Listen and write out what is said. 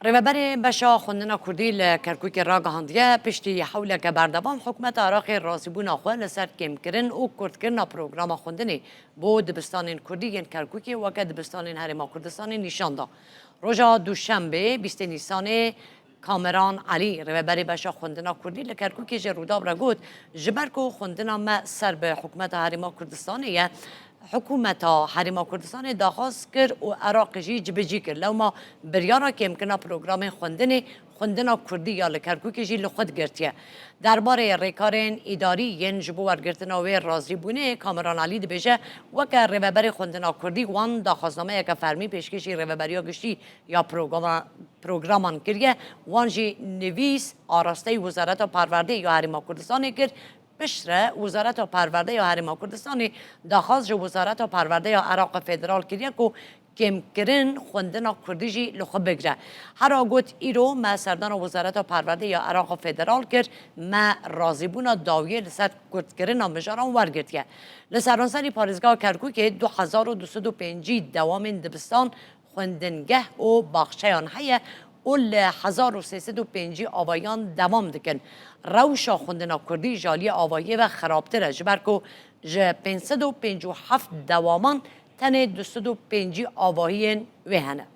رهبر بشا خوندنا کردی لکرکوک را گهاندیه پشتی حول که بردوام حکومت عراق رازیبون آخواه لسر کم کرن و کرد کرن پروگرام خوندنی با دبستان کردی ین کرکوکی و که دبستان هرما کردستان نشان دا. روژا دوشنبه 20 نیسان کامران علی رهبر بشا خوندنا کردی لکرکوک جروداب را گفت جبرکو خوندنا ما سر به حکومت هرما کردستانیه حکومت حریم کردستان داخواست کرد و عراق جی جبجی کرد لو ما بریارا که امکنا پروگرام خوندن کردی یا لکرکوک جی لخود گرتیه درباره ریکارین اداری ین جبو ورگرتن و رازی بونه کامران علی دبیجه وکه رهبر خوندن کردی وان داخواستنامه یک فرمی پیشکشی رهبری گشتی یا پروگرامان کریه وان جی نویس آراسته وزارت پرورده یا حریم کردستان کرد بشره وزارت پرورده یا حریم کردستان داخواست وزارت پرورده یا عراق فدرال کریه که کم کرن خوندن کردی جی لخو بگره هر آگوت ایرو ما سردان وزارت پرورده یا عراق فدرال کرد ما راضی بونا داویه لسر کرد کرن مجاران ورگرد که لسرانسانی پارزگاه کرکو که 2205 دوام دبستان خوندنگه و باخچهان هیه اول 1305 آوایان دوام دکن روشا خوندنا کردی جالی آوایی و خرابتره جبرکو ج 557 دوامان تن 205 آواهین وهنه